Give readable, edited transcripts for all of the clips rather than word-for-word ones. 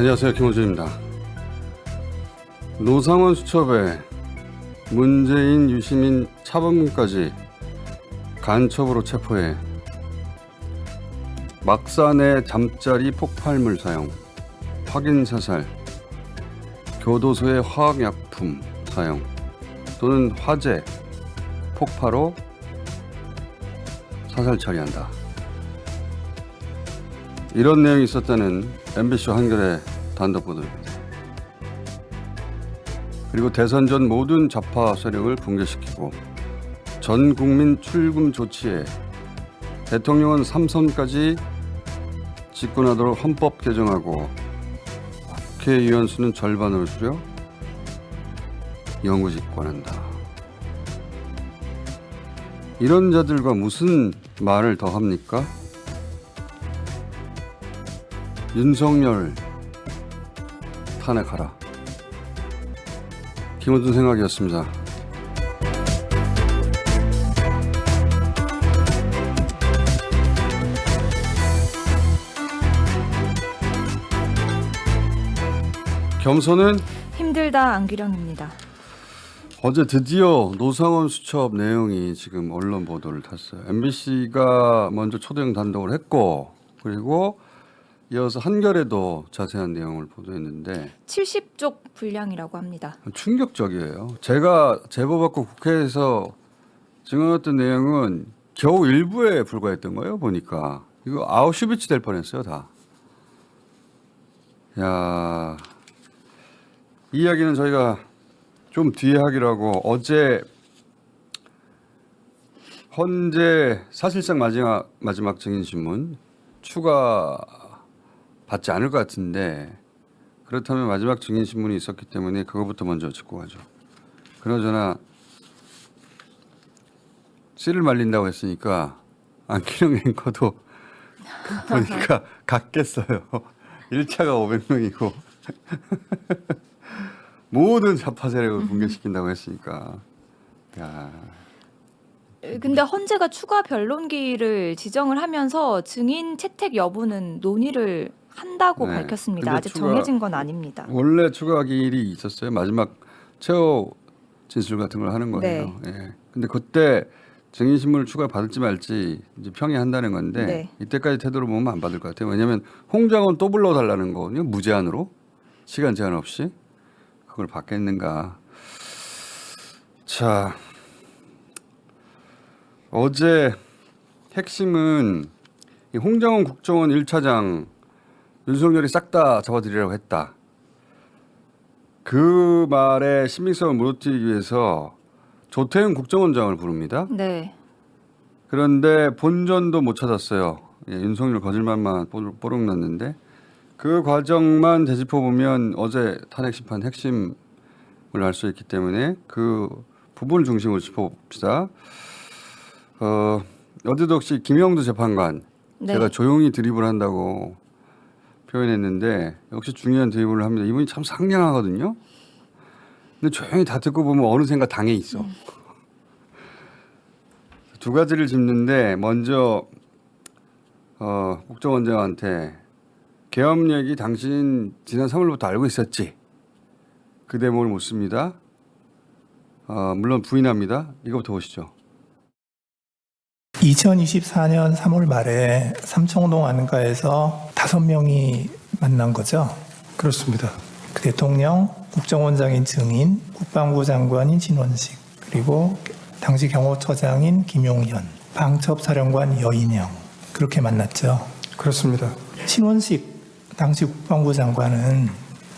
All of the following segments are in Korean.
안녕하세요, 김호준입니다. 노상원 수첩에 문재인, 유시민, 차범근까지 간첩으로 체포해 막산의 잠자리 폭발물 사용, 확인 사살, 교도소의 화학약품 사용 또는 화재, 폭파로 사살 처리한다. 이런 내용이 있었다는 MBC 한겨레 단독 보도입니다. 그리고 대선 전 모든 좌파 세력을 붕괴시키고 전 국민 출금 조치에 대통령은 3선까지 집권하도록 헌법 개정하고 국회의원 수는 절반으로 줄여 영구 집권한다. 이런 자들과 무슨 말을 더 합니까? 윤석열 탄핵하라. 김호준 생각이었습니다. 겸손은 힘들다 안규령입니다. 어제 드디어 노상원 수첩 내용이 지금 언론 보도를 탔어요. MBC가 먼저 초대형 단독을 했고 그리고 이어서 한겨레도 자세한 내용을 보도했는데 70쪽 분량이라고 합니다. 충격적이에요. 제가 제보받고 국회에서 증언했던 내용은 겨우 일부에 불과했던 거예요. 보니까 이거 아우슈비츠 될 뻔했어요. 다. 야, 이 이야기는 저희가 좀 뒤에 하기로 하고 어제 헌재 사실상 마지막 증인신문 추가 받지 않을 것 같은데 그렇다면 마지막 증인신문이 있었기 때문에 그거부터 먼저 짚고 가죠. 그나저나 씨를 말린다고 했으니까 안기령 앵커도 보니까 갔겠어요. 1차가 500명이고 모든 좌파 세력을 붕괴시킨다고 했으니까. 야. 근데 헌재가 추가 변론기를 지정을 하면서 증인 채택 여부는 논의를 한다고 네. 밝혔습니다. 근데 아직 정해진 건 아닙니다. 원래 추가 기일이 있었어요. 마지막 최후 진술 같은 걸 하는 거예요. 네. 예. 근데 그때 증인신문을 추가 받을지 말지 이제 평의한다는 건데 네. 이때까지 태도를 보면 안 받을 것 같아요. 왜냐하면 홍장원 또 불러달라는 거거든요. 무제한으로 시간 제한 없이 그걸 받겠는가. 자, 어제 핵심은 이 홍장원 국정원 1차장 윤석열이 싹 다 잡아들이라고 했다. 그 말에 신빙성을 무너뜨리기 위해서 조태훈 국정원장을 부릅니다. 네. 그런데 본전도 못 찾았어요. 예, 윤석열 거짓말만 뽀록 났는데 그 과정만 되짚어 보면 어제 탄핵 심판 핵심을 알 수 있기 때문에 그 부분을 중심으로 짚어봅시다. 어제도 혹시 김영두 재판관 네. 제가 조용히 드립을 한다고 표현했는데 역시 중요한 드립을 합니다. 이분이 참 상냥하거든요. 근데 조용히 다 듣고 보면 어느샌가 당해 있어. 두 가지를 짚는데 먼저 국정원장한테 계엄 얘기 당신 지난 3월부터 알고 있었지? 그 대목을 묻습니다. 물론 부인합니다. 이거부터 보시죠. 2024년 3월 말에 삼청동 안가에서 5명이 만난 거죠. 그렇습니다. 그 대통령, 국정원장인 증인, 국방부 장관인 신원식, 그리고 당시 경호처장인 김용현, 방첩사령관 여인영 그렇게 만났죠. 그렇습니다. 신원식 당시 국방부 장관은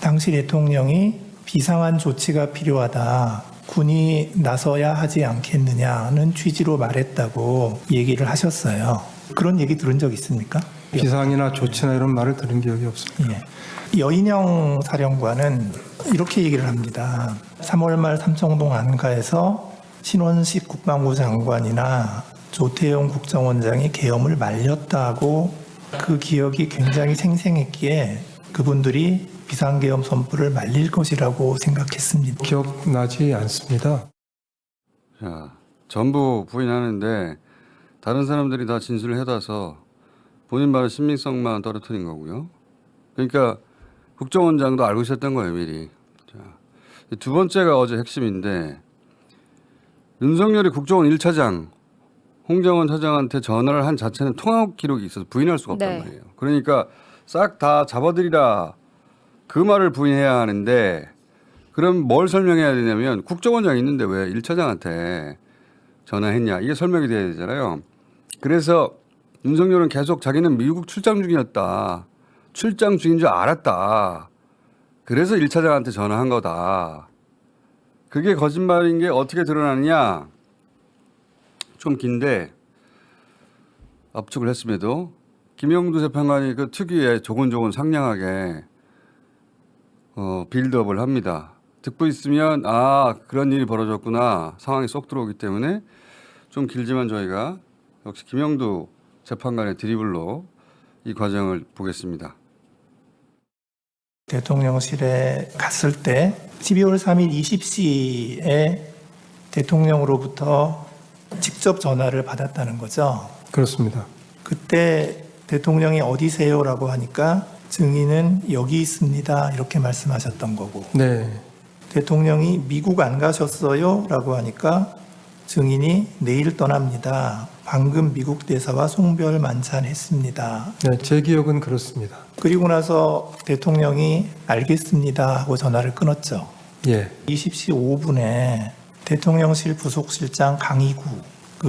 당시 대통령이 비상한 조치가 필요하다. 군이 나서야 하지 않겠느냐는 취지로 말했다고 얘기를 하셨어요. 그런 얘기 들은 적 있습니까? 비상이나 조치나 이런 말을 들은 기억이 없습니다. 예. 여인영 사령관은 이렇게 얘기를 합니다. 3월 말 삼청동 안가에서 신원식 국방부 장관이나 조태용 국정원장이 계엄을 말렸다고 그 기억이 굉장히 생생했기에 그분들이 비상계엄 선포를 말릴 것이라고 생각했습니다. 기억나지 않습니다. 자, 전부 부인하는데 다른 사람들이 다 진술을 해다서 본인 말의 신빙성만 떨어뜨린 거고요. 그러니까 국정원장도 알고 있었던 거예요, 미리. 자, 두 번째가 어제 핵심인데 윤석열이 국정원 1차장 홍정원 차장한테 전화를 한 자체는 통화 기록이 있어서 부인할 수가 없단 네. 말이에요. 그러니까 싹 다 잡아들이라 그 말을 부인해야 하는데 그럼 뭘 설명해야 되냐면 국정원장이 있는데 왜 1차장한테 전화했냐 이게 설명이 돼야 되잖아요. 그래서 윤석열은 계속 자기는 미국 출장 중이었다. 출장 중인 줄 알았다. 그래서 1차장한테 전화한 거다. 그게 거짓말인 게 어떻게 드러나느냐. 좀 긴데 압축을 했음에도 김영두 재판관이 그 특유의 조곤조곤 상냥하게 빌드업을 합니다. 듣고 있으면 아 그런 일이 벌어졌구나 상황이 쏙 들어오기 때문에 좀 길지만 저희가 역시 김영두 재판관의 드리블로 이 과정을 보겠습니다. 대통령실에 갔을 때 12월 3일 20시에 대통령으로부터 직접 전화를 받았다는 거죠. 그렇습니다. 그때 대통령이 어디세요라고 하니까 증인은 여기 있습니다 이렇게 말씀하셨던 거고 네. 대통령이 미국 안 가셨어요라고 하니까 증인이 내일 떠납니다. 방금 미국 대사와 송별 만찬했습니다. 네, 제 기억은 그렇습니다. 그리고 나서 대통령이 알겠습니다 하고 전화를 끊었죠. 예. 20시 5분에 대통령실 부속실장 강희구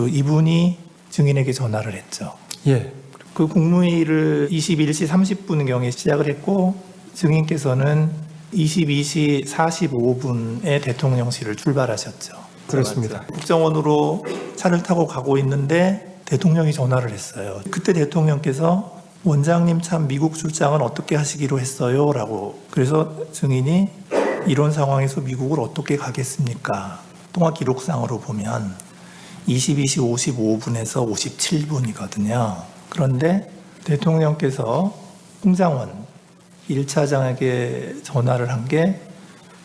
이분이 증인에게 전화를 했죠. 예. 그 국무회의를 21시 30분경에 시작을 했고 증인께서는 22시 45분에 대통령실을 출발하셨죠. 그렇습니다. 국정원으로 차를 타고 가고 있는데 대통령이 전화를 했어요. 그때 대통령께서 원장님 참 미국 출장은 어떻게 하시기로 했어요? 라고. 그래서 증인이 이런 상황에서 미국을 어떻게 가겠습니까? 통화 기록상으로 보면 22시 55분에서 57분이거든요. 그런데 대통령께서 홍장원 1차장에게 전화를 한 게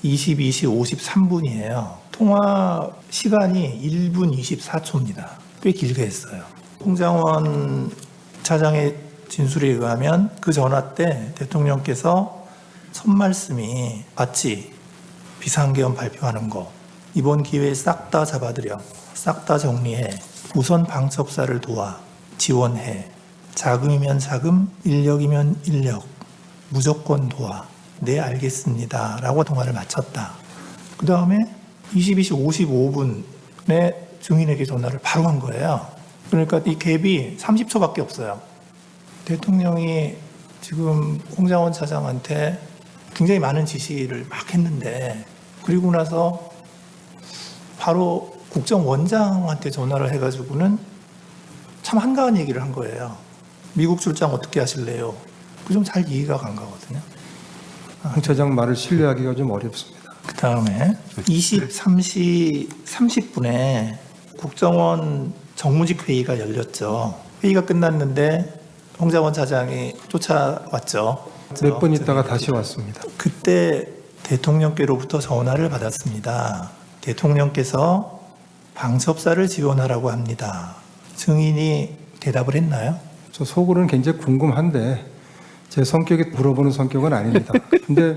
22시 53분이에요. 통화 시간이 1분 24초입니다. 꽤 길게 했어요. 홍장원 차장의 진술에 의하면 그 전화 때 대통령께서 첫 말씀이 같이 비상계엄 발표하는 거 이번 기회에 싹 다 잡아들여 싹 다 정리해 우선 방첩사를 도와 지원해 자금이면 자금 인력이면 인력 무조건 도와 네 알겠습니다 라고 통화를 마쳤다. 그 다음에 22시 55분에 증인에게 전화를 바로 한 거예요. 그러니까 이 갭이 30초밖에 없어요. 대통령이 지금 홍장원 차장한테 굉장히 많은 지시를 막 했는데 그리고 나서 바로 국정원장한테 전화를 해가지고는 참 한가한 얘기를 한 거예요. 미국 출장 어떻게 하실래요? 그 좀 잘 이해가 간 거거든요. 홍 차장 말을 신뢰하기가 좀 어렵습니다. 그 다음에 23시 30분에 국정원 정무직 회의가 열렸죠. 회의가 끝났는데 홍장원 차장이 쫓아왔죠. 몇 번 있다가 다시 왔습니다. 그때 대통령께로부터 전화를 받았습니다. 대통령께서 방첩사를 지원하라고 합니다. 증인이 대답을 했나요? 저 속으로는 굉장히 궁금한데 제 성격에 물어보는 성격은 아닙니다. 근데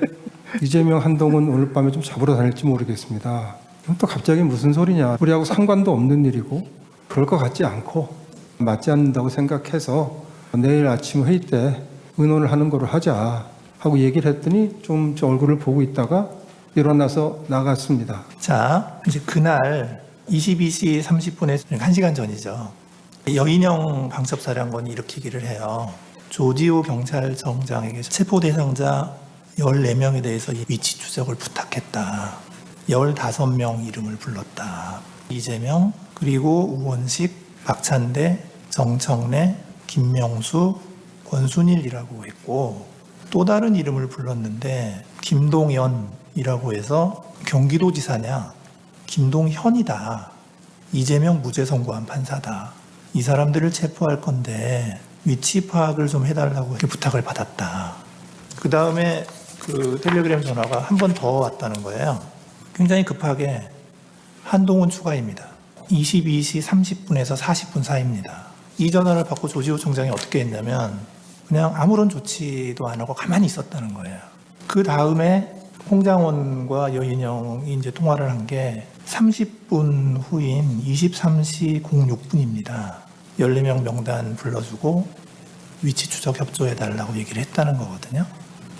이재명 한동훈 오늘 밤에 좀 잡으러 다닐지 모르겠습니다. 그럼 또 갑자기 무슨 소리냐. 우리하고 상관도 없는 일이고 그럴 것 같지 않고 맞지 않는다고 생각해서 내일 아침 회의 때 의논을 하는 거로 하자 하고 얘기를 했더니 좀 저 얼굴을 보고 있다가 일어나서 나갔습니다. 자, 이제 그날 22시 30분에 1시간 전이죠. 여인영 방첩사령관이 이렇게 얘기를 해요. 조지호 경찰청장에게 체포 대상자 14명에 대해서 위치 추적을 부탁했다. 15명 이름을 불렀다. 이재명, 그리고 우원식, 박찬대, 정청래, 김명수, 권순일이라고 했고 또 다른 이름을 불렀는데 김동연이라고 해서 경기도지사냐 김동현이다. 이재명 무죄 선고한 판사다. 이 사람들을 체포할 건데 위치 파악을 좀 해달라고 이렇게 부탁을 받았다. 그 다음에 그 텔레그램 전화가 한 번 더 왔다는 거예요. 굉장히 급하게 한동훈 추가입니다. 22시 30분에서 40분 사이입니다. 이 전화를 받고 조지호 총장이 어떻게 했냐면 그냥 아무런 조치도 안 하고 가만히 있었다는 거예요. 그 다음에 홍장원과 여인영이 이제 통화를 한 게 30분 후인 23시 06분입니다. 14명 명단 불러주고 위치 추적 협조해달라고 얘기를 했다는 거거든요.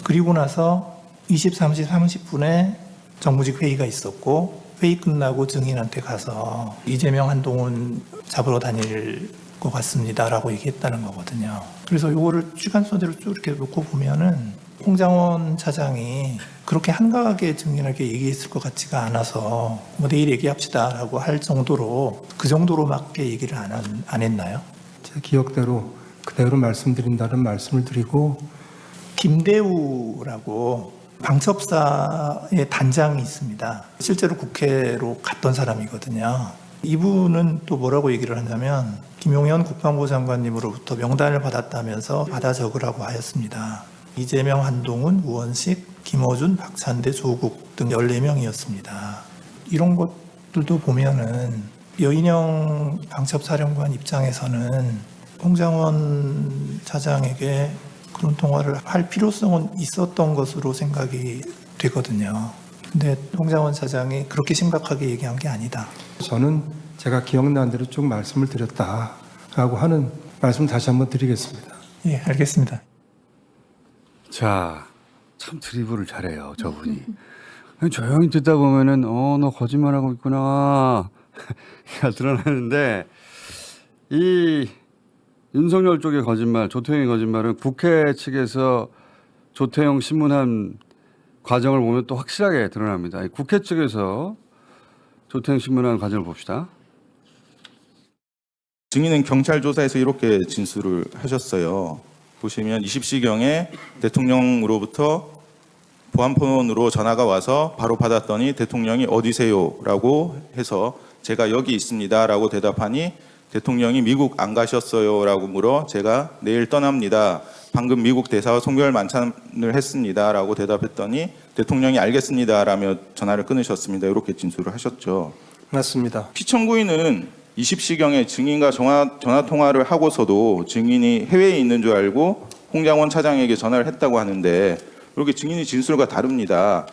그리고 나서 23시 30분에 정무직 회의가 있었고 회의 끝나고 증인한테 가서 이재명 한동훈 잡으러 다닐 것 같습니다라고 얘기했다는 거거든요. 그래서 이거를 시간선대로 쭉 이렇게 놓고 보면은 홍장원 차장이 그렇게 한가하게 증인에게 얘기했을 것 같지가 않아서 뭐 내일 얘기합시다라고 할 정도로 그 정도로밖에 얘기를 안 했나요? 제 기억대로 그대로 말씀드린다는 말씀을 드리고 김대우라고 방첩사의 단장이 있습니다. 실제로 국회로 갔던 사람이거든요. 이분은 또 뭐라고 얘기를 하냐면 김용현 국방부 장관님으로부터 명단을 받았다면서 받아 적으라고 하였습니다. 이재명, 한동훈, 우원식, 김어준, 박찬대, 조국 등 14명이었습니다. 이런 것들도 보면은 여인영 방첩사령관 입장에서는 홍장원 차장에게 그런 통화를 할 필요성은 있었던 것으로 생각이 되거든요. 근데 홍장원 차장이 그렇게 심각하게 얘기한 게 아니다. 저는 제가 기억나는 대로 쭉 말씀을 드렸다라고 하는 말씀 다시 한번 드리겠습니다. 예, 알겠습니다. 자, 참 드리블을 잘해요, 저분이. 조용히 듣다 보면은 너 거짓말하고 있구나 가 드러나는데 이 윤석열 쪽의 거짓말, 조태용의 거짓말은 국회 측에서 조태용 신문한 과정을 보면 또 확실하게 드러납니다. 국회 측에서 조태용 신문한 과정을 봅시다. 증인은 경찰 조사에서 이렇게 진술을 하셨어요. 보시면 20시경에 대통령으로부터 보안폰으로 전화가 와서 바로 받았더니 대통령이 어디세요? 라고 해서 제가 여기 있습니다. 라고 대답하니 대통령이 미국 안 가셨어요? 라고 물어 제가 내일 떠납니다. 방금 미국 대사와 송별 만찬을 했습니다. 라고 대답했더니 대통령이 알겠습니다. 라며 전화를 끊으셨습니다. 이렇게 진술을 하셨죠. 맞습니다. 피청구인은 20시경에 증인과 전화 통화를 하고서도 증인이 해외에 있는 줄 알고 홍장원 차장에게 전화를 했다고 하는데 이렇게 증인의 진술과 다릅니다.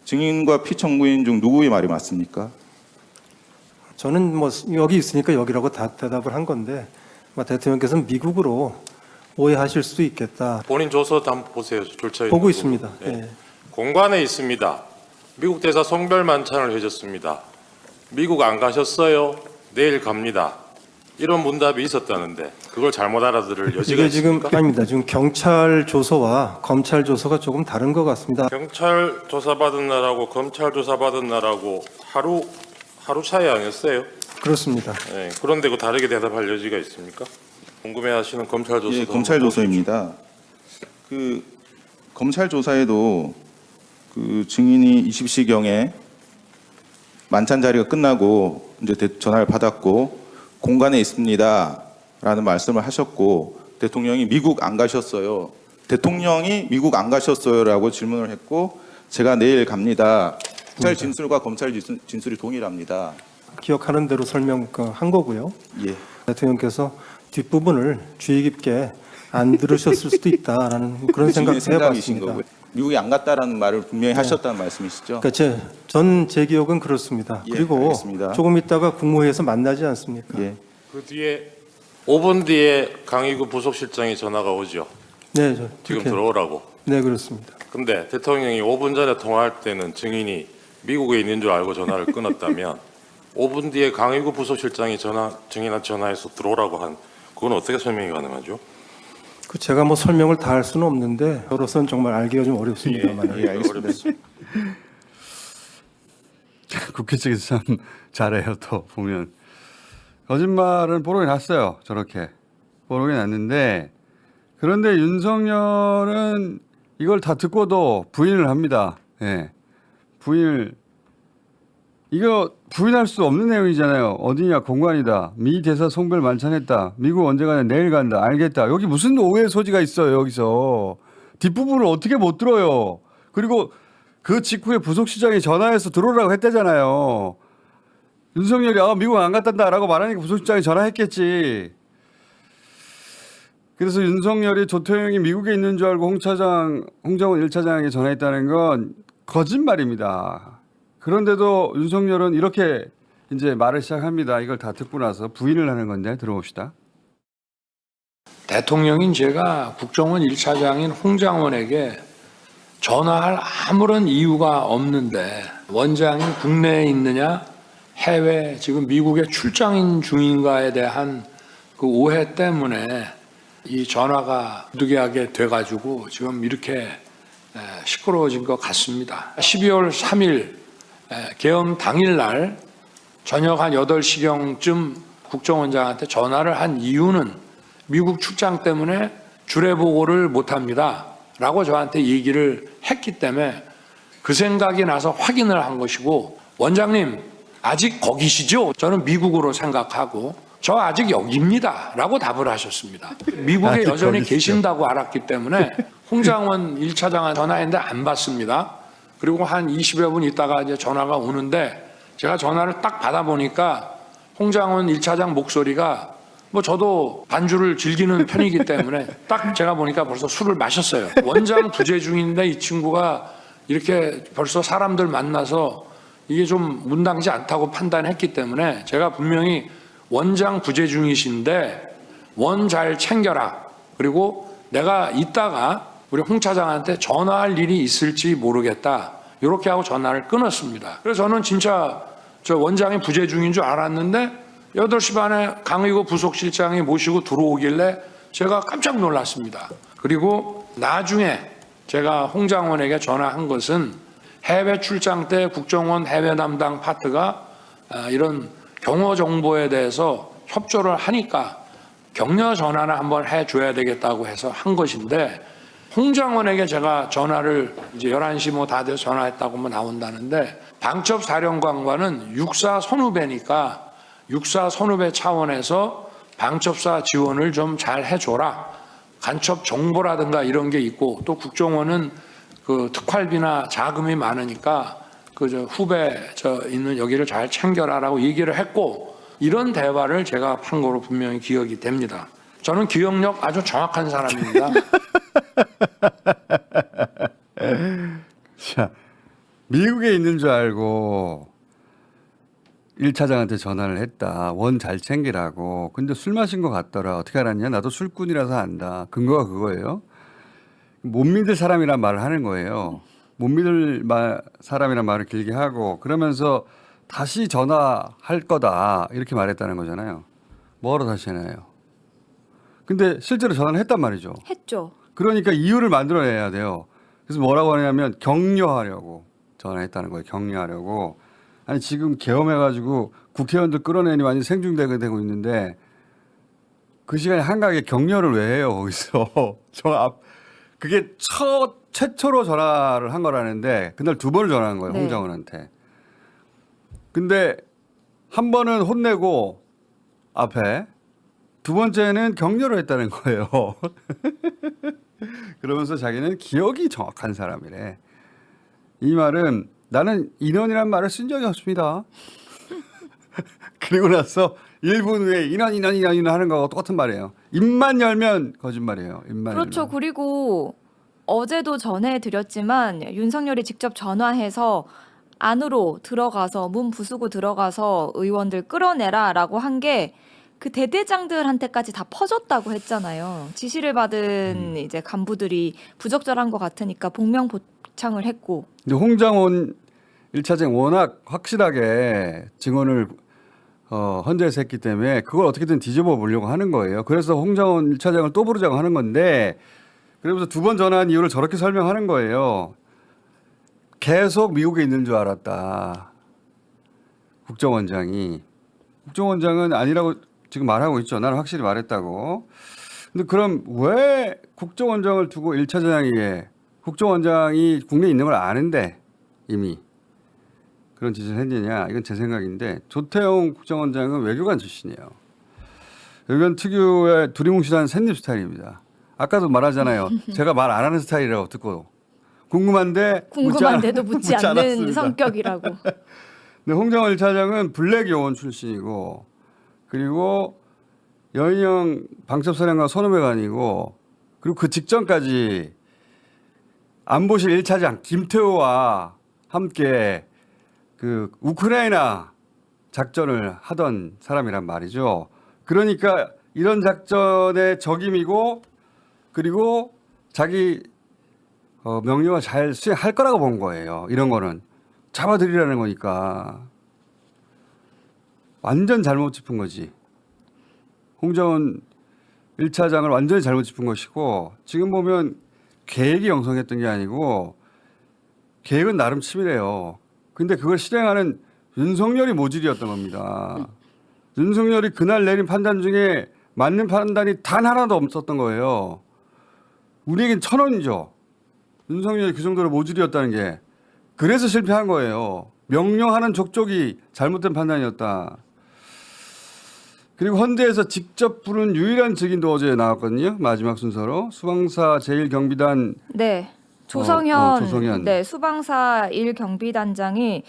증인과 피청구인 중 누구의 말이 맞습니까? 저는 뭐 여기 있으니까 여기라고 다 대답을 한 건데 대통령께서는 미국으로 오해하실 수도 있겠다. 본인 조서도 한번 보세요. 졸차 보고 있습니다. 예. 예. 공관에 있습니다. 미국 대사 송별 만찬을 해줬습니다. 미국 안 가셨어요? 내일 갑니다. 이런 문답이 있었다는데 그걸 잘못 알아들을 여지가 이게 지금 있습니까? 아닙니다. 지금 경찰 조서와 검찰 조서가 조금 다른 것 같습니다. 경찰 조사받은 날하고 검찰 조사받은 날하고 하루 차이 아니었어요? 그렇습니다. 예. 그런데 그 다르게 대답할 여지가 있습니까? 궁금해하시는 검찰 조서. 예, 검찰 조서입니다. 그 검찰 조사에도 그 증인이 20시경에 만찬 자리가 끝나고 이제 전화를 받았고 공간에 있습니다라는 말씀을 하셨고 대통령이 미국 안 가셨어요. 대통령이 미국 안 가셨어요라고 질문을 했고 제가 내일 갑니다. 검찰 진술과 검찰 진술이 동일합니다. 기억하는 대로 설명한 거고요. 예. 대통령께서 뒷부분을 주의 깊게 안 들으셨을 수도 있다라는 그런 생각도 생각이신 해봤습니다. 거고요. 미국에 안 갔다라는 말을 분명히 하셨다는 말씀이시죠? 그러니까 제 기억은 그렇습니다. 예, 그리고 알겠습니다. 조금 있다가 국무회의에서 만나지 않습니까? 예. 그 뒤에 5분 뒤에 강희구 부속실장이 전화가 오죠. 네, 지금 그렇게- 들어오라고. 네, 그렇습니다. 근데 대통령이 5분 전에 통화할 때는 증인이 미국에 있는 줄 알고 전화를 끊었다면 5분 뒤에 강희구 부속실장이 증인한테 전화해서 들어오라고 한 그건 어떻게 설명이 가능하죠? 그 제가 뭐 설명을 다 할 수는 없는데 저로서는 정말 알기가 좀 어렵습니다만. 예, 알겠습니다. 국회 측에서 참 잘해요. 또 보면 거짓말은 뽀록이 났어요. 저렇게 뽀록이 났는데 그런데 윤석열은 이걸 다 듣고도 부인을 합니다. 예. 이거 부인할 수 없는 내용이잖아요. 어디냐 공관이다. 미 대사 송별 만찬했다. 미국 언제 가냐 내일 간다. 알겠다. 여기 무슨 오해 소지가 있어요. 여기서 뒷부분을 어떻게 못 들어요. 그리고 그 직후에 부속시장이 전화해서 들어오라고 했다잖아요. 윤석열이 미국 안 갔단다라고 말하니까 부속시장이 전화했겠지. 그래서 윤석열이 조태용이 미국에 있는 줄 알고 홍정원 1차장에게 전화했다는 건 거짓말입니다. 그런데도 윤석열은 이렇게 이제 말을 시작합니다. 이걸 다 듣고 나서 부인을 하는 건데 들어봅시다. 대통령인 제가 국정원 1차장인 홍장원에게 전화할 아무런 이유가 없는데 원장이 국내에 있느냐 해외 지금 미국에 출장 중인가에 대한 그 오해 때문에 이 전화가 부득이하게 돼가지고 지금 이렇게 시끄러워진 것 같습니다. 12월 3일 계엄 당일날 저녁 한 8시경쯤 국정원장한테 전화를 한 이유는 미국 출장 때문에 주례 보고를 못합니다 라고 저한테 얘기를 했기 때문에 그 생각이 나서 확인을 한 것이고, 원장님 아직 거기시죠? 저는 미국으로 생각하고 저 아직 여기입니다 라고 답을 하셨습니다. 미국에 아직 여전히 거기시죠. 계신다고 알았기 때문에 홍장원 1차장한테 전화했는데 안 받습니다. 그리고 한 20여 분 있다가 이제 전화가 오는데 제가 전화를 딱 받아보니까 홍장원 1차장 목소리가 뭐 저도 반주를 즐기는 편이기 때문에 딱 제가 보니까 벌써 술을 마셨어요. 원장 부재 중인데 이 친구가 이렇게 벌써 사람들 만나서 이게 좀 문당지 않다고 판단했기 때문에 제가 분명히 원장 부재 중이신데 원 잘 챙겨라. 그리고 내가 이따가 우리 홍 차장한테 전화할 일이 있을지 모르겠다. 이렇게 하고 전화를 끊었습니다. 그래서 저는 진짜 저 원장이 부재 중인 줄 알았는데 8시 반에 강의고 부속실장이 모시고 들어오길래 제가 깜짝 놀랐습니다. 그리고 나중에 제가 홍장원에게 전화한 것은 해외 출장 때 국정원 해외 담당 파트가 이런 경호 정보에 대해서 협조를 하니까 격려 전화나 한번 해줘야 되겠다고 해서 한 것인데, 홍장원에게 제가 전화를 이제 11시 뭐 다 돼서 전화했다고 뭐 나온다는데, 방첩 사령관과는 육사 선후배니까 육사 선후배 차원에서 방첩사 지원을 좀 잘 해줘라. 간첩 정보라든가 이런 게 있고, 또 국정원은 그 특활비나 자금이 많으니까 그 저 후배 있는 여기를 잘 챙겨라라고 얘기를 했고, 이런 대화를 제가 한 거로 분명히 기억이 됩니다. 저는 기억력 아주 정확한 사람입니다. 자, 미국에 있는 줄 알고 1차장한테 전화를 했다. 원 잘 챙기라고. 근데 술 마신 것 같더라. 어떻게 알았냐? 나도 술꾼이라서 안다. 근거가 그거예요. 못 믿을 사람이란 말을 하는 거예요. 못 믿을 사람이란 말을 길게 하고, 그러면서 다시 전화할 거다 이렇게 말했다는 거잖아요. 뭐하러 다시 해나요? 근데 실제로 전화를 했단 말이죠. 했죠. 그러니까 이유를 만들어내야 돼요. 그래서 뭐라고 하냐면 격려하려고 전화했다는 거예요. 격려하려고. 아니 지금 계엄해가지고 국회의원들 끌어내니 완전 생중되고 있는데 그 시간에 한가하게 격려를 왜 해요 거기서. 그게 최초로 전화를 한 거라는데 그날 2번을 전화한 거예요. 네. 홍장원한테. 근데 한 번은 혼내고 앞에, 2번째는 격려를 했다는 거예요. 그러면서 자기는 기억이 정확한 사람이래. 이 말은 나는 인원이란 말을 쓴 적이 없습니다. 그리고 나서 1분 후에 인원 하는 거하고 똑같은 말이에요. 입만 열면 거짓말이에요. 입만 그렇죠. 열면. 그리고 어제도 전해드렸지만 윤석열이 직접 전화해서 안으로 들어가서 문 부수고 들어가서 의원들 끌어내라라고 한 게 그 대대장들한테까지 다 퍼졌다고 했잖아요. 지시를 받은 이제 간부들이 부적절한 것 같으니까 복명복창을 했고. 근데 홍장원 1차장 워낙 확실하게 증언을 헌재에서 했기 때문에 그걸 어떻게든 뒤집어 보려고 하는 거예요. 그래서 홍장원 1차장을 또 부르자고 하는 건데, 그러면서 2번 전화한 이유를 저렇게 설명하는 거예요. 계속 미국에 있는 줄 알았다. 국정원장이. 국정원장은 아니라고 지금 말하고 있죠. 나는 확실히 말했다고. 근데 그럼 왜 국정원장을 두고 1차장에게, 국정원장이 국내에 있는 걸 아는데 이미 그런 짓을 했느냐. 이건 제 생각인데, 조태용 국정원장은 외교관 출신이에요. 외교관 특유의 두리뭉실한 샌립 스타일입니다. 아까도 말하잖아요. 제가 말 안 하는 스타일이라고 듣고 궁금한데도 묻지 않는 않았습니다. 성격이라고. 근데 홍장원 1차장은 블랙 요원 출신이고, 그리고 여인영 방첩사령관 선후배가 아니고 그리고 그 직전까지 안보실 1차장 김태호와 함께 그 우크라이나 작전을 하던 사람이란 말이죠. 그러니까 이런 작전의 적임이고 그리고 자기 명령을 잘 수행할 거라고 본 거예요. 이런 거는 잡아들이라는 거니까 완전 잘못 짚은 거지. 홍정은 1차장을 완전히 잘못 짚은 것이고 지금 보면 계획이 영성했던 게 아니고 계획은 나름 치밀해요. 근데 그걸 실행하는 윤석열이 모질이었던 겁니다. 윤석열이 그날 내린 판단 중에 맞는 판단이 단 하나도 없었던 거예요. 우리에겐 천원이죠. 윤석열이 그 정도로 모질이었다는 게. 그래서 실패한 거예요. 명령하는 족족이 잘못된 판단이었다. 그리고 헌재에서 직접 부른 유일한 증인도 어제 나왔거든요. 마지막 순서로 수방사 제1경비단 네. 조성현, 조성현. 네, 수방사 1경비단장이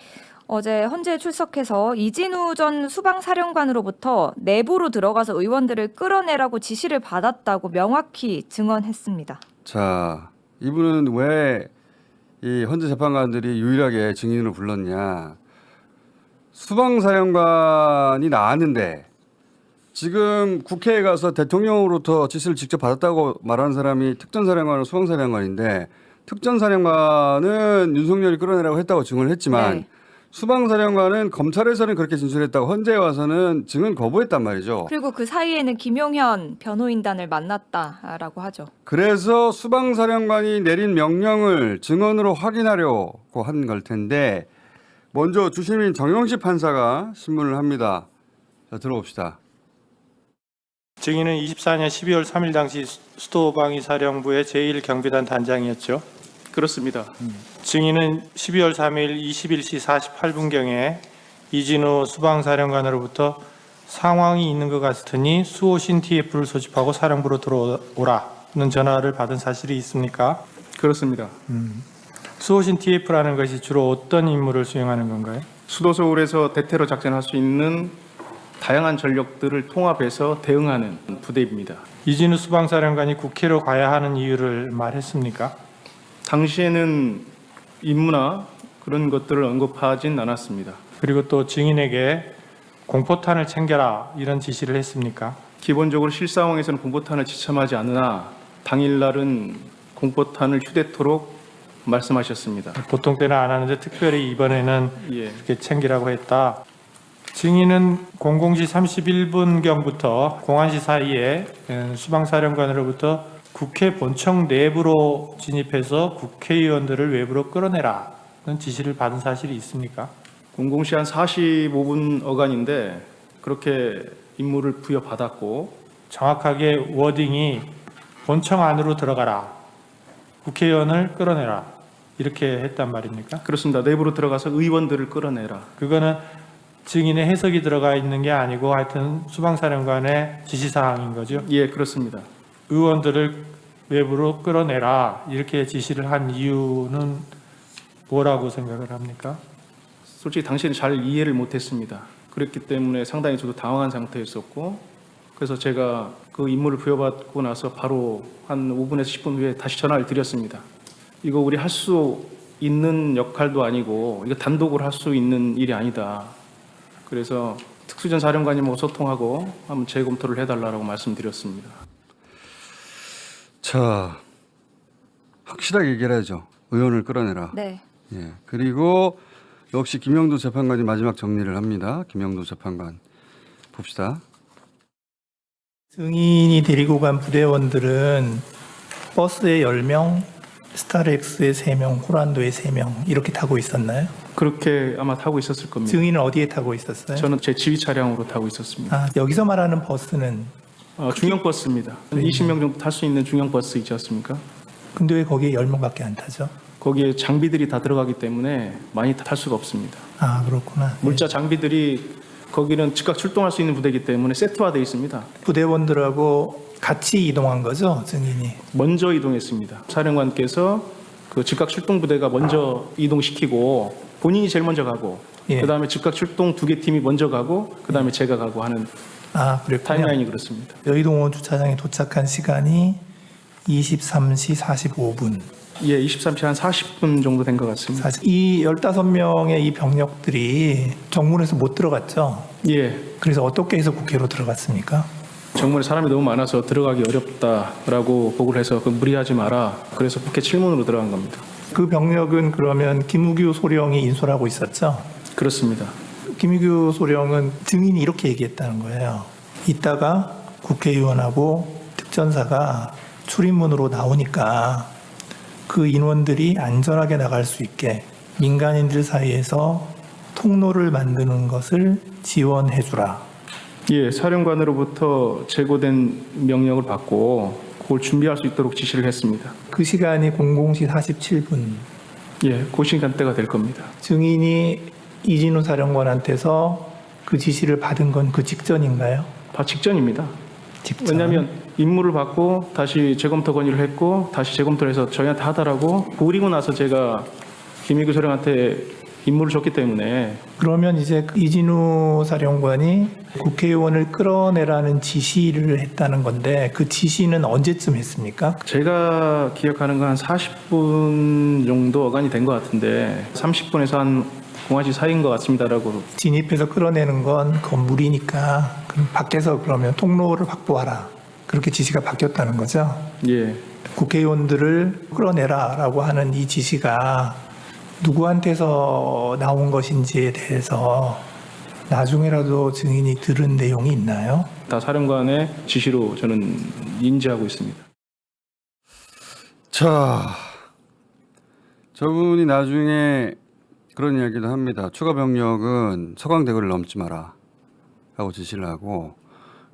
어제 헌재에 출석해서 이진우 전 수방사령관으로부터 내부로 들어가서 의원들을 끌어내라고 지시를 받았다고 명확히 증언했습니다. 자, 이분은 왜 이 헌재 재판관들이 유일하게 증인으로 불렀냐. 수방사령관이 나왔는데 지금 국회에 가서 대통령으로부터 지시를 직접 받았다고 말하는 사람이 특전사령관은 수방사령관인데 특전사령관은 윤석열이 끌어내라고 했다고 증언을 했지만 네. 수방사령관은 검찰에서는 그렇게 진술했다고 헌재에 와서는 증언 거부했단 말이죠. 그리고 그 사이에는 김용현 변호인단을 만났다라고 하죠. 그래서 수방사령관이 내린 명령을 증언으로 확인하려고 한 걸 텐데 먼저 주심인 정영식 판사가 신문을 합니다. 자, 들어봅시다. 증인은 24년 12월 3일 당시 수도방위 사령부의 제1경비단 단장이었죠. 그렇습니다. 증인은 12월 3일 21시 48분경에 이진우 수방사령관으로부터 상황이 있는 것 같으니 수호신 TF를 소집하고 사령부로 들어오라는 전화를 받은 사실이 있습니까? 그렇습니다. 수호신 TF라는 것이 주로 어떤 임무를 수행하는 건가요? 수도 서울에서 대테러 작전할 수 있는 다양한 전력들을 통합해서 대응하는 부대입니다. 이진우 수방사령관이 국회로 가야 하는 이유를 말했습니까? 당시에는 임무나 그런 것들을 언급하진 않았습니다. 그리고 또 증인에게 공포탄을 챙겨라 이런 지시를 했습니까? 기본적으로 실상황에서는 공포탄을 지참하지 않으나 당일날은 공포탄을 휴대토록 말씀하셨습니다. 보통 때는 안 하는데 특별히 이번에는 예. 이렇게 챙기라고 했다. 증인은 00시 31분경부터 01시 사이에 수방사령관으로부터 국회 본청 내부로 진입해서 국회의원들을 외부로 끌어내라는 지시를 받은 사실이 있습니까? 00시 한 45분 어간인데 그렇게 임무를 부여받았고 정확하게 워딩이 본청 안으로 들어가라, 국회의원을 끌어내라 이렇게 했단 말입니까? 그렇습니다. 내부로 들어가서 의원들을 끌어내라. 그거는 증인의 해석이 들어가 있는 게 아니고 하여튼 수방사령관의 지시사항인 거죠. 예, 그렇습니다. 의원들을 외부로 끌어내라 이렇게 지시를 한 이유는 뭐라고 생각을 합니까? 솔직히 당시에는 잘 이해를 못했습니다. 그랬기 때문에 상당히 저도 당황한 상태였었고 그래서 제가 그 임무를 부여받고 나서 바로 한 5분에서 10분 후에 다시 전화를 드렸습니다. 이거 우리 할 수 있는 역할도 아니고 이거 단독으로 할 수 있는 일이 아니다. 그래서 특수전 사령관님하고 소통하고 한번 재검토를 해달라고 말씀드렸습니다. 자, 확실하게 얘기를 하죠. 의원을 끌어내라. 네. 예. 그리고 역시 김영도 재판관이 마지막 정리를 합니다. 김영도 재판관 봅시다. 증인이 데리고 간 부대원들은 버스에 10명, 스타렉스에 3명, 호란도에 3명 이렇게 타고 있었나요? 그렇게 아마 타고 있었을 겁니다. 증인은 어디에 타고 있었어요? 저는 제 지휘 차량으로 타고 있었습니다. 아, 여기서 말하는 버스는 중형 버스입니다. 20명 정도 탈 수 있는 중형 버스 있지 않습니까? 근데 왜 거기에 10명밖에 안 타죠? 거기에 장비들이 다 들어가기 때문에 많이 탈 수가 없습니다. 아, 그렇구나. 물자 장비들이 거기는 즉각 출동할 수 있는 부대이기 때문에 세트화되어 있습니다. 부대원들하고 같이 이동한 거죠, 증인이? 먼저 이동했습니다. 사령관께서 그 즉각 출동 부대가 먼저 이동시키고 본인이 제일 먼저 가고 예. 그다음에 즉각 출동 2개 팀이 먼저 가고 그다음에 제가 가고 하는 아, 그랬군요. 타임라인이 그렇습니다. 여의동원 주차장에 도착한 시간이 23시 45분. 예, 23시 한 40분 정도 된 것 같습니다. 사실 이 15명의 이 병력들이 정문에서 못 들어갔죠. 예, 그래서 어떻게 해서 국회로 들어갔습니까? 정문에 사람이 너무 많아서 들어가기 어렵다라고 보고를 해서 무리하지 마라. 그래서 국회 칠문으로 들어간 겁니다. 그 병력은 그러면 김우규 소령이 인솔 하고 있었죠. 그렇습니다. 김우규 소령은 증인이 이렇게 얘기했다는 거예요. 이따가 국회의원하고 특전사가 출입문으로 나오니까 그 인원들이 안전하게 나갈 수 있게 민간인들 사이에서 통로를 만드는 것을 지원해주라. 예, 사령관으로부터 제고된 명령을 받고 그걸 준비할 수 있도록 지시를 했습니다. 그 시간이 00시 47분. 예, 그 시간대가 될 겁니다. 증인이 이진우 사령관한테서 그 지시를 받은 건 그 직전인가요? 직전입니다. 직전. 왜냐하면 임무를 받고 다시 재검토 건의를 했고 다시 재검토를 해서 저희한테 하더라고. 그리고 나서 제가 김의규 소령한테 임무를 줬기 때문에. 그러면 이제 이진우 사령관이 국회의원을 끌어내라는 지시를 했다는 건데 그 지시는 언제쯤 했습니까? 제가 기억하는 건 한 40분 정도 어간이 된 것 같은데 30분에서 한 공화시 사이인 것 같습니다라고. 진입해서 끌어내는 건 건물이니까 그럼 밖에서 그러면 통로를 확보하라. 그렇게 지시가 바뀌었다는 거죠. 예, 국회의원들을 끌어내라라고 하는 이 지시가 누구한테서 나온 것인지에 대해서 나중에라도 증인이 들은 내용이 있나요? 다 사령관의 지시로 저는 인지하고 있습니다. 자, 저분이 나중에 그런 이야기도 합니다. 추가 병력은 서강대교를 넘지 마라 라고 지시를 하고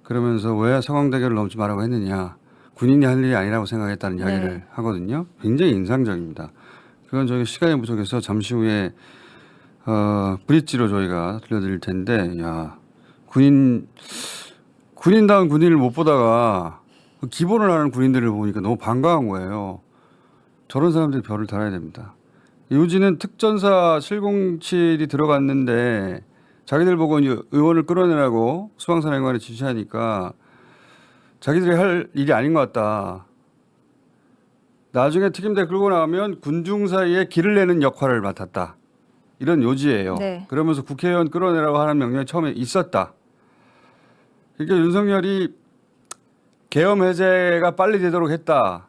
그러면서 왜 서강대교를 넘지 마라고 했느냐. 군인이 할 일이 아니라고 생각했다는 이야기를 네. 하거든요. 굉장히 인상적입니다. 그건 저희 시간이 부족해서 잠시 후에 브릿지로 저희가 들려드릴 텐데, 야, 군인다운 군인을 못 보다가 기본을 하는 군인들을 보니까 너무 반가운 거예요. 저런 사람들이 별을 달아야 됩니다. 요지는 특전사 707이 들어갔는데 자기들 보고 의원을 끌어내라고 수방사령관이 지시하니까 자기들이 할 일이 아닌 것 같다. 나중에 특임대 끌고 나오면 군중 사이에 길을 내는 역할을 맡았다. 이런 요지예요. 네. 그러면서 국회의원 끌어내라고 하는 명령이 처음에 있었다. 그러니까 윤석열이 계엄 해제가 빨리 되도록 했다.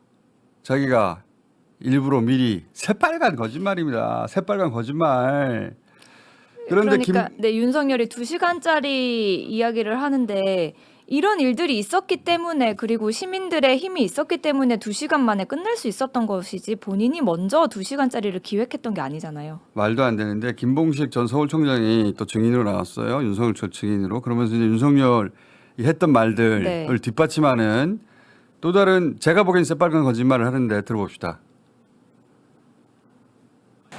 자기가 일부러 미리 새빨간 거짓말입니다. 새빨간 거짓말. 그런데 그러니까 네, 윤석열이 2시간짜리 이야기를 하는데 이런 일들이 있었기 때문에 그리고 시민들의 힘이 있었기 때문에 2시간 만에 끝낼 수 있었던 것이지 본인이 먼저 2시간짜리를 기획했던 게 아니잖아요. 말도 안 되는데 김봉식 전 서울청장이 또 증인으로 나왔어요. 윤석열 증인으로. 그러면서 이제 윤석열이 했던 말들을 네. 뒷받침하는 또 다른 제가 보기엔 새빨간 거짓말을 하는데 들어봅시다.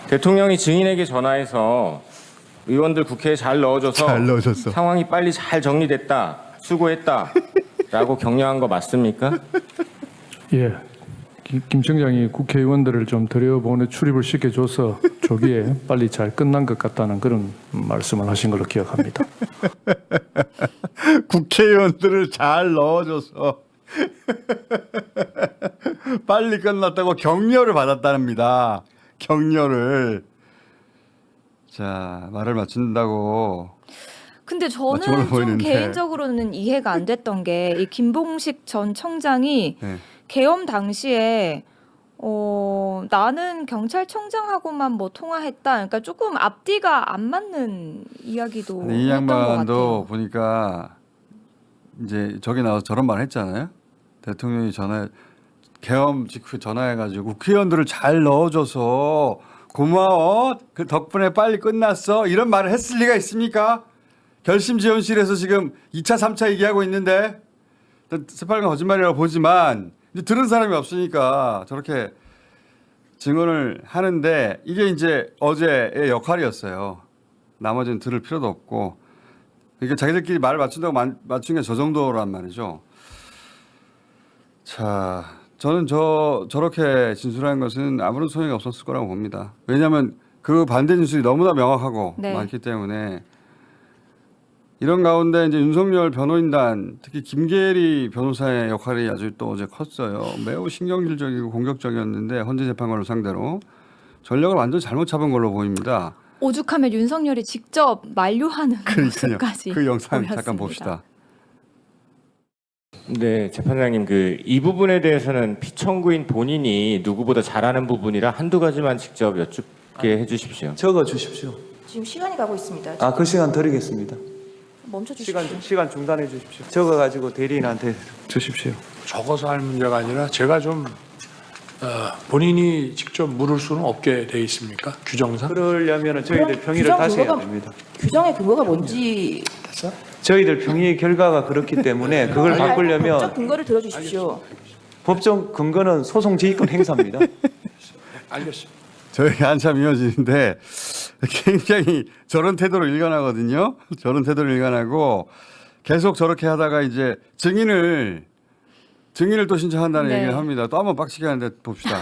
대통령이 증인에게 전화해서 의원들 국회에 잘 넣어줘서 상황이 빨리 잘 정리됐다. 수고했다. 라고 격려한 거 맞습니까? 예, 김 청장이 국회의원들을 좀 들여보내 출입을 시켜줘서 조기에 빨리 잘 끝난 것 같다는 그런 말씀을 하신 걸로 기억합니다. 국회의원들을 잘 넣어줘서 빨리 끝났다고 격려를 받았답니다. 격려를. 자, 말을 맞춘다고. 근데 맞춤으로 저는 좀 보이는데. 개인적으로는 이해가 안 됐던 게 이 김봉식 전 청장이 네. 계엄 당시에 나는 경찰청장하고만 뭐 통화했다. 그러니까 조금 앞뒤가 안 맞는 이야기도 근데 이 했던 것 양반도 같아요. 보니까 이제 저기 나와서 저런 말 했잖아요. 대통령이 계엄 직후 전화해가지고 국회의원들을 잘 넣어줘서 고마워. 그 덕분에 빨리 끝났어. 이런 말을 했을 리가 있습니까? 결심지원실에서 지금 2차, 3차 얘기하고 있는데 새빨간 거짓말이라고 보지만 이제 들은 사람이 없으니까 저렇게 증언을 하는데 이게 이제 어제의 역할이었어요. 나머지는 들을 필요도 없고 그러니까 자기들끼리 말을 맞춘다고 맞춘 게 저 정도란 말이죠. 자, 저는 저렇게 진술한 것은 아무런 소용이 없었을 거라고 봅니다. 왜냐하면 그 반대 진술이 너무나 명확하고 네. 많기 때문에 이런 가운데 이제 윤석열 변호인단 특히 김계리 변호사의 역할이 아주 또 어제 컸어요. 매우 신경질적이고 공격적이었는데 헌재 재판관을 상대로 전략을 완전 잘못 잡은 걸로 보입니다. 오죽하면 윤석열이 직접 만류하는 모습까지 그 영상 보였습니다. 잠깐 봅시다. 네, 재판장님 이 부분에 대해서는 피청구인 본인이 누구보다 잘 아는 부분이라 한두 가지만 직접 여쭙게 해주십시오. 적어 주십시오. 지금 시간이 가고 있습니다. 아, 그 시간 드리겠습니다. 멈춰 주십시오. 시간 중단해 주십시오. 적어 가지고 대리인한테 주십시오. 적어서 할 문제가 아니라 제가 좀 본인이 직접 물을 수는 없게 돼 있습니까? 규정상? 그러려면 저희들 평의를 다시 해야 됩니다. 규정의 근거가 뭔지 저희들 평의 결과가 그렇기 때문에 그걸 바꾸려면 근거를 들어주십시오. 법정 근거는 소송 지휘권 행사입니다. 알겠습니다. 저희가 한참 이어지는데 굉장히 저런 태도를 일관하거든요. 저런 태도를 일관하고 계속 저렇게 하다가 이제 증인을 또 신청한다는 네. 얘기를 합니다. 또 한번 빡치게 하는데 봅시다.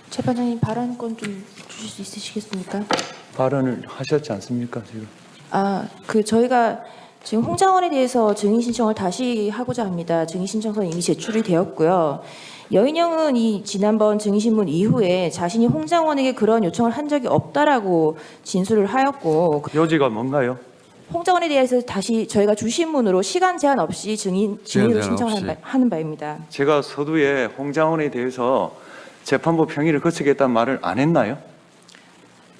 재판장님 발언권 좀 주실 수 있으시겠습니까? 발언을 하셨지 않습니까, 지금? 저희가 지금 홍장원에 대해서 증인 신청을 다시 하고자 합니다. 증인 신청서는 이미 제출이 되었고요. 여인영은 이 지난번 증인신문 이후에 자신이 홍장원에게 그런 요청을 한 적이 없다라고 진술을 하였고, 요지가 뭔가요? 홍장원에 대해서 다시 저희가 주신문으로 시간 제한 없이 증인으로 제한 신청하는 바입니다. 제가 서두에 홍장원에 대해서 재판부 평의를 거치겠다는 말을 안 했나요?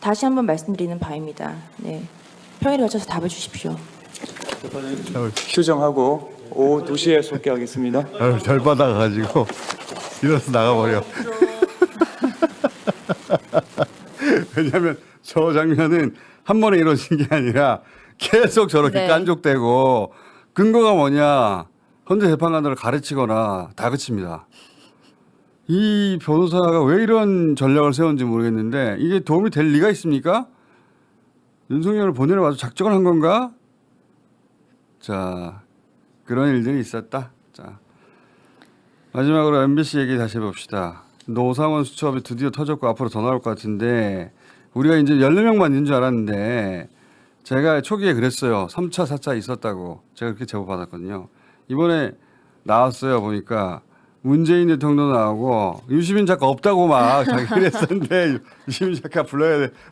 다시 한번 말씀드리는 바입니다. 네, 평의를 거쳐서 답을 주십시오. 휴정하고 오후 2시에 속개하겠습니다. 절 받아가지고 일어서 나가버려. 왜냐하면 저 장면은 한 번에 이루어진 게 아니라 계속 저렇게 네. 깐족대고 근거가 뭐냐 헌재 재판관들을 가르치거나 다그칩니다. 이 변호사가 왜 이런 전략을 세웠는지 모르겠는데 이게 도움이 될 리가 있습니까? 윤석열을 보내러 와서 작정을 한 건가? 자, 그런 일들이 있었다. 자, 마지막으로 MBC 얘기 다시 해봅시다. 노상원 수첩이 드디어 터졌고 앞으로 더 나올 것 같은데 우리가 이제 14명만 있는 줄 알았는데 제가 초기에 그랬어요. 3차, 4차 있었다고 제가 그렇게 제보받았거든요. 이번에 나왔어요. 보니까 문재인 대통령도 나오고 유시민 작가 없다고 막 자기를 했었는데 유시민 작가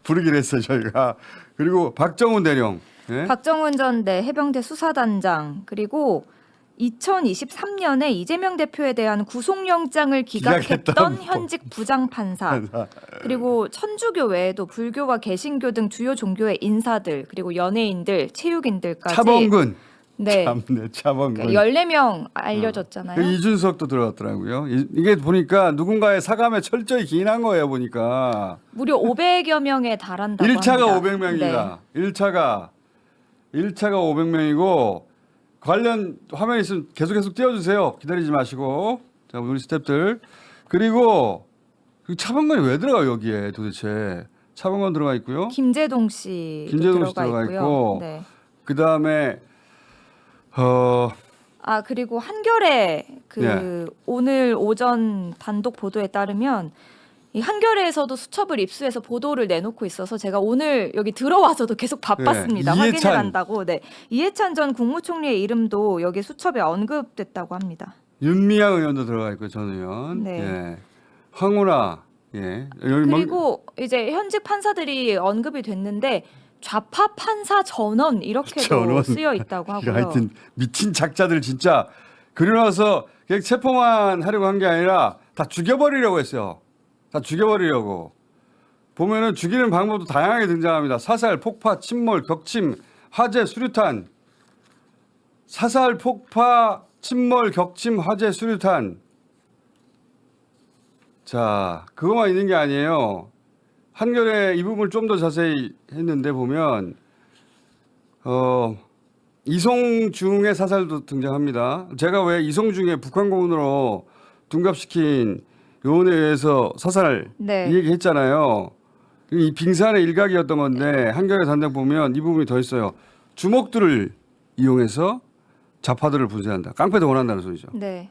부르기로 했어요. 저희가. 그리고 박정훈 대령. 예? 박정훈 전 해병대 수사단장 그리고 2023년에 이재명 대표에 대한 구속영장을 기각했던 현직 부장판사 그리고 천주교 외에도 불교와 개신교 등 주요 종교의 인사들 그리고 연예인들, 체육인들까지 차범근. 네. 참네, 차범근. 14명 알려졌잖아요. 그 이준석도 들어갔더라고요. 이게 보니까 누군가의 사감에 철저히 기인한 거예요. 보니까. 무려 500여 명에 달한다고 1차가 합니다. 500명입니다. 1차가 500명이고 관련 화면 있으면 계속 띄워주세요. 기다리지 마시고. 자, 우리 스태프들. 그리고 차범근이 왜 들어가요 여기에 도대체. 차범근 들어가 있고요. 김재동 씨도 김재동 씨 들어가 들어가 있고요. 있고. 네. 그다음에 그리고 한겨레 네. 오늘 오전 단독 보도에 따르면 이 한겨레에서도 수첩을 입수해서 보도를 내놓고 있어서 제가 오늘 여기 들어와서도 계속 바빴습니다. 네. 확인을 한다고. 네. 이해찬 전 국무총리의 이름도 여기 수첩에 언급됐다고 합니다. 윤미향 의원도 들어가 있고 전 의원. 네. 예. 황운하. 예. 여기 그리고 이제 현직 판사들이 언급이 됐는데 좌파 판사 전원 이렇게도 전원. 쓰여 있다고 하고요. 하여튼 미친 작자들 진짜 그러나서 그냥 체포만 하려고 한 게 아니라 다 죽여버리려고 했어요. 다 죽여버리려고. 보면은 죽이는 방법도 다양하게 등장합니다. 사살, 폭파, 침몰, 격침, 화재, 수류탄. 사살, 폭파, 침몰, 격침, 화재, 수류탄. 자, 그것만 있는 게 아니에요. 한겨레 이 부분을 좀 더 자세히 했는데 보면 이송중의 사살도 등장합니다. 제가 왜 이송중의 북한공으로 둔갑시킨 요원에 의해서 사살 네. 이 얘기했잖아요. 이 빙산의 일각이었던 건데 한겨레 단장 보면 이 부분이 더 있어요. 주먹들을 이용해서 좌파들을 분쇄한다. 깡패도 원한다는 소리죠. 네.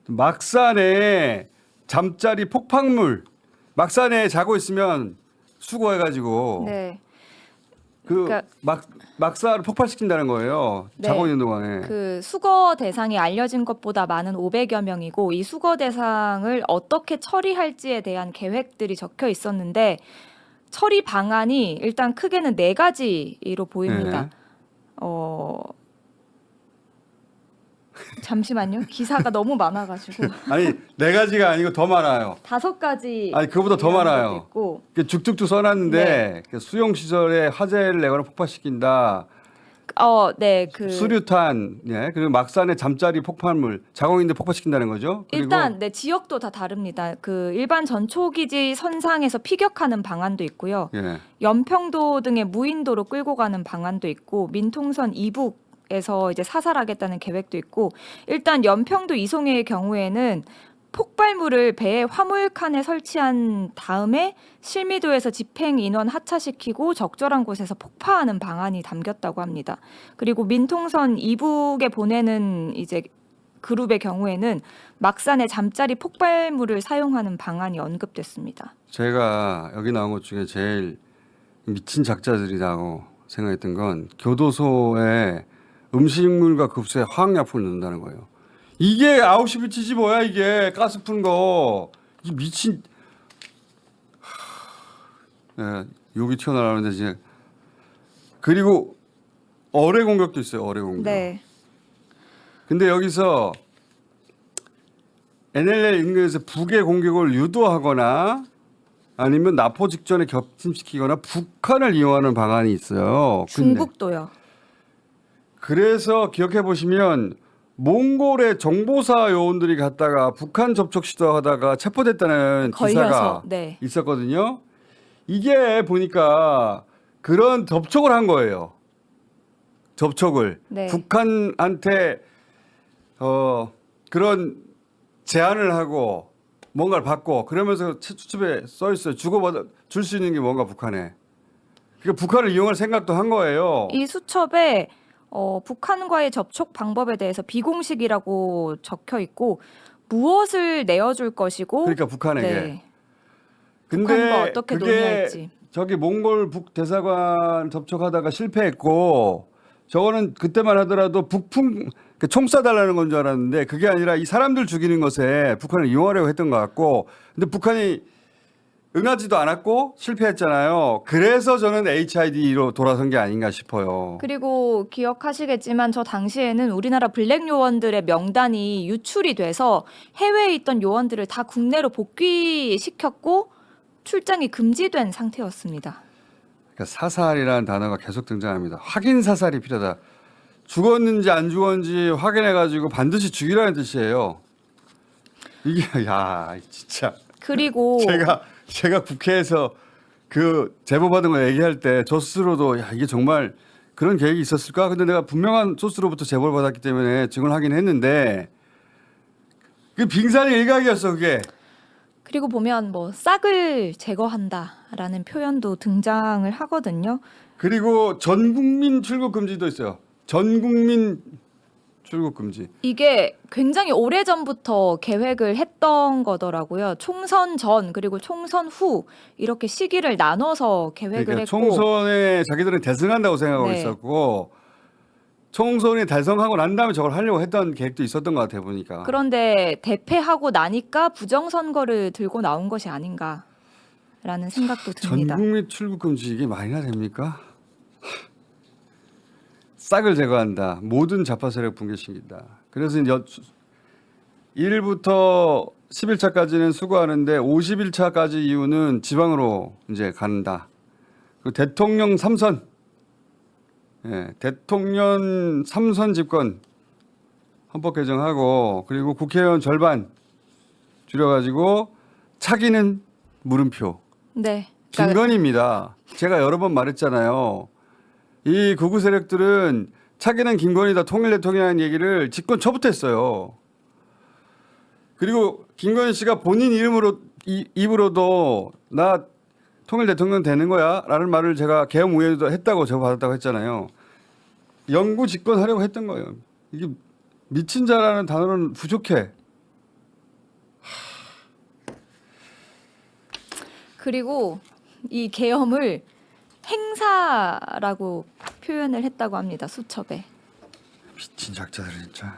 막산에 잠자리 폭발물 막산에 자고 있으면 수거해가지고 네. 그 그러니까- 막사를 폭발시킨다는 거예요. 네. 자고 있는 동안에. 그 수거 대상이 알려진 것보다 많은 500여 명이고 이 수거 대상을 어떻게 처리할지에 대한 계획들이 적혀 있었는데 처리 방안이 일단 크게는 4가지로 보입니다. 네. 잠시만요. 기사가 너무 많아가지고 아니 4가지가 아니고 더 많아요. 5가지. 아니 그거보다 더 많아요. 있고. 쭉쭉쭉 써놨는데 수용 시설에 화재를 내거나 폭발시킨다. 네, 그 수류탄, 예, 그리고 막산의 잠자리 폭발물, 자공인데 폭발시킨다는 거죠. 그리고 일단 네 지역도 다 다릅니다. 그 일반 전초기지 선상에서 피격하는 방안도 있고요. 예, 연평도 등의 무인도로 끌고 가는 방안도 있고 민통선 이북에서 이제 사살하겠다는 계획도 있고 일단 연평도 이송해의 경우에는 폭발물을 배의 화물칸에 설치한 다음에 실미도에서 집행 인원 하차시키고 적절한 곳에서 폭파하는 방안이 담겼다고 합니다. 그리고 민통선 이북에 보내는 이제 그룹의 경우에는 막산에 잠자리 폭발물을 사용하는 방안이 언급됐습니다. 제가 여기 나온 것 중에 제일 미친 작자들이라고 생각했던 건 교도소에 음식물과 급수에 화학약품을 넣는다는 거예요. 이게 아우슈비츠지 뭐야 이게 가스 푼 거. 이 미친. 예, 욕이 튀어나오는데 이제 그리고 어뢰 공격도 있어요. 어뢰 공격. 네. 근데 여기서 NLL 인근에서 북의 공격을 유도하거나 아니면 나포 직전에 격침시키거나 북한을 이용하는 방안이 있어요. 근데 중국도요. 그래서 기억해 보시면 몽골의 정보사 요원들이 갔다가 북한 접촉 시도하다가 체포됐다는 기사가 걸려서 네. 있었거든요. 이게 보니까 그런 접촉을 한 거예요. 접촉을 네. 북한한테 그런 제안을 하고 뭔가를 받고 그러면서 추측에 써 있어요. 주고받아 줄 수 있는 게 뭔가 북한에. 그러니까 북한을 이용할 생각도 한 거예요. 이 수첩에 북한과의 접촉 방법에 대해서 비공식이라고 적혀 있고 무엇을 내어줄 것이고 그러니까 북한에게. 네. 근데 북한과 어떻게 그게 논의할지. 저기 몽골 북대사관 접촉하다가 실패했고 저거는 그때만 하더라도 북풍 총 쏴달라는 건 줄 알았는데 그게 아니라 이 사람들 죽이는 것에 북한을 이용하려고 했던 것 같고 근데 북한이 응하지도 않았고 실패했잖아요. 그래서 저는 HID로 돌아선 게 아닌가 싶어요. 그리고 기억하시겠지만 저 당시에는 우리나라 블랙 요원들의 명단이 유출이 돼서 해외에 있던 요원들을 다 국내로 복귀시켰고 출장이 금지된 상태였습니다. 그러니까 사살이라는 단어가 계속 등장합니다. 확인 사살이 필요하다. 죽었는지 안 죽었는지 확인해가지고 반드시 죽이라는 뜻이에요. 이게 야 진짜. 그리고 제가 국회에서 그 제보 받은 거 얘기할 때 저 스스로도 야 이게 정말 그런 계획이 있었을까? 근데 내가 분명한 소스로부터 제보를 받았기 때문에 증언을 하긴 했는데 그 빙산의 일각이었어 그게. 그리고 보면 뭐 싹을 제거한다라는 표현도 등장을 하거든요. 그리고 전 국민 출국 금지도 있어요. 전 국민 출국 금지. 이게 굉장히 오래전부터 계획을 했던 거더라고요. 총선 전 그리고 총선 후 이렇게 시기를 나눠서 계획을 그러니까 했고 총선에 자기들은 대승한다고 생각하고 네. 있었고 총선이 달성하고 난 다음에 저걸 하려고 했던 계획도 있었던 것 같아요 보니까. 그런데 대패하고 나니까 부정선거를 들고 나온 것이 아닌가라는 생각도 듭니다. 전국민 출국 금지 이게 말이나 됩니까? 싹을 제거한다. 모든 좌파 세력 붕괴시킨다. 그래서 1일부터 10일차까지는 수고하는데 50일차까지 이후는 지방으로 이제 간다. 그 대통령 3선, 예, 대통령 3선 집권 헌법 개정하고 그리고 국회의원 절반 줄여가지고 차기는 물음표. 네. 김건희입니다. 제가 여러 번 말했잖아요. 이 극우 세력들은 차기는 김건희다 통일 대통령이라는 얘기를 집권 초부터 했어요. 그리고 김건희 씨가 본인 이름으로 입으로도 나 통일 대통령 되는 거야 라는 말을 제가 계엄 우회도 했다고 제가 받았다고 했잖아요. 영구 집권하려고 했던 거예요. 이게 미친 자라는 단어는 부족해. 그리고 이 계엄을 행사라고 표현을 했다고 합니다. 수첩에. 미친 작자들 진짜.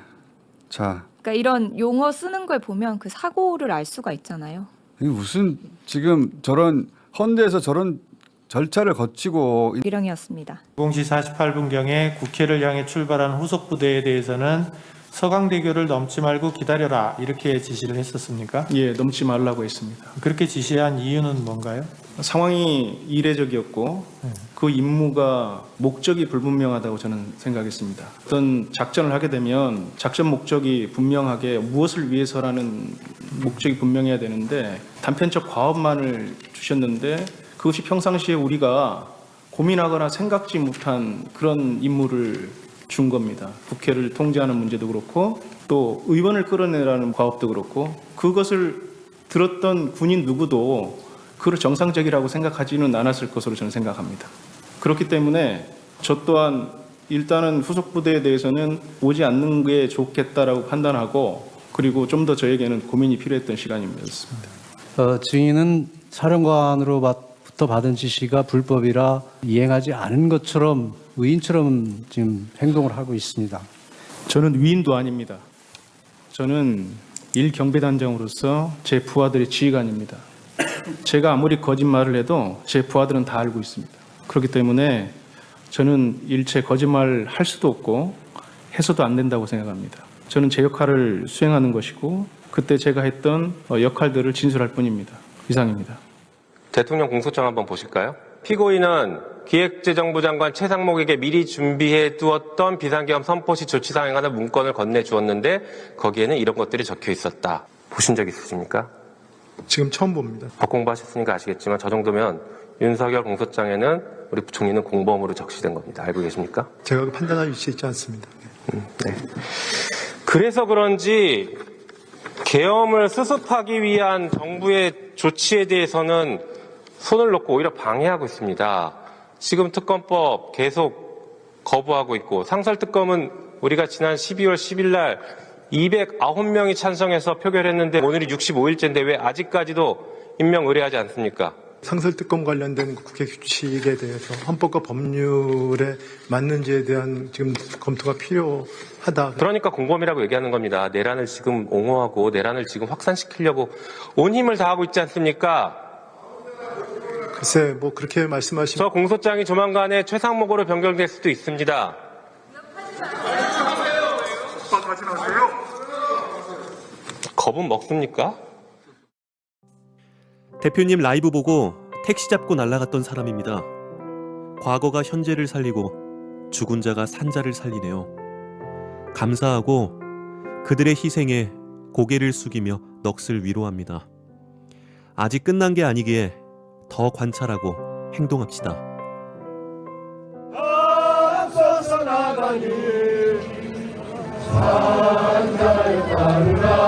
자, 그러니까 이런 용어 쓰는 걸 보면 그 사고를 알 수가 있잖아요. 이게 무슨 지금 저런 헌대에서 저런 절차를 거치고 유령이었습니다. 0시 48분경에 국회를 향해 출발한 후속 부대에 대해서는 서강대교를 넘지 말고 기다려라 이렇게 지시를 했었습니까? 예, 넘지 말라고 했습니다. 그렇게 지시한 이유는 뭔가요? 상황이 이례적이었고 그 임무가 목적이 불분명하다고 저는 생각했습니다. 어떤 작전을 하게 되면 작전 목적이 분명하게 무엇을 위해서라는 목적이 분명해야 되는데 단편적 과업만을 주셨는데 그것이 평상시에 우리가 고민하거나 생각지 못한 그런 임무를 준 겁니다. 국회를 통제하는 문제도 그렇고 또 의원을 끌어내라는 과업도 그렇고 그것을 들었던 군인 누구도 그를 정상적이라고 생각하지는 않았을 것으로 저는 생각합니다. 그렇기 때문에 저 또한 일단은 후속 부대에 대해서는 오지 않는 게 좋겠다라고 판단하고 그리고 좀 더 저에게는 고민이 필요했던 시간이었습니다. 증인은 사령관으로부터 받은 지시가 불법이라 이행하지 않은 것처럼 의인처럼 지금 행동을 하고 있습니다. 저는 위인도 아닙니다. 저는 일경비단장으로서 제 부하들의 지휘관입니다. 제가 아무리 거짓말을 해도 제 부하들은 다 알고 있습니다. 그렇기 때문에 저는 일체 거짓말 할 수도 없고 해서도 안 된다고 생각합니다. 저는 제 역할을 수행하는 것이고 그때 제가 했던 역할들을 진술할 뿐입니다. 이상입니다. 대통령 공소장 한번 보실까요? 피고인은 기획재정부 장관 최상목에게 미리 준비해 두었던 비상계엄 선포시 조치사항에 관한 문건을 건네주었는데 거기에는 이런 것들이 적혀 있었다. 보신 적 있으십니까? 지금 처음 봅니다. 법 공부하셨으니까 아시겠지만 저 정도면 윤석열 공소장에는 우리 부총리는 공범으로 적시된 겁니다. 알고 계십니까? 제가 판단할 위치에 있지 않습니다. 네. 그래서 그런지 계엄을 수습하기 위한 정부의 조치에 대해서는 손을 놓고 오히려 방해하고 있습니다. 지금 특검법 계속 거부하고 있고 상설특검은 우리가 지난 12월 10일 날 209명이 찬성해서 표결했는데 오늘이 65일째인데 왜 아직까지도 임명 의뢰하지 않습니까? 상설특검 관련된 국회 규칙에 대해서 헌법과 법률에 맞는지에 대한 지금 검토가 필요하다. 그러니까 공범이라고 얘기하는 겁니다. 내란을 지금 옹호하고 내란을 지금 확산시키려고 온 힘을 다하고 있지 않습니까? 글쎄, 뭐 그렇게 말씀하시면 저 공소장이 조만간에 최상목으로 변경될 수도 있습니다. 겁은 먹습니까? 대표님 라이브 보고 택시 잡고 날아갔던 사람입니다. 과거가 현재를 살리고 죽은 자가 산자를 살리네요. 감사하고 그들의 희생에 고개를 숙이며 넋을 위로합니다. 아직 끝난 게 아니기에 더 관찰하고 행동합시다. 앞서서 나가니 산자를 따르라.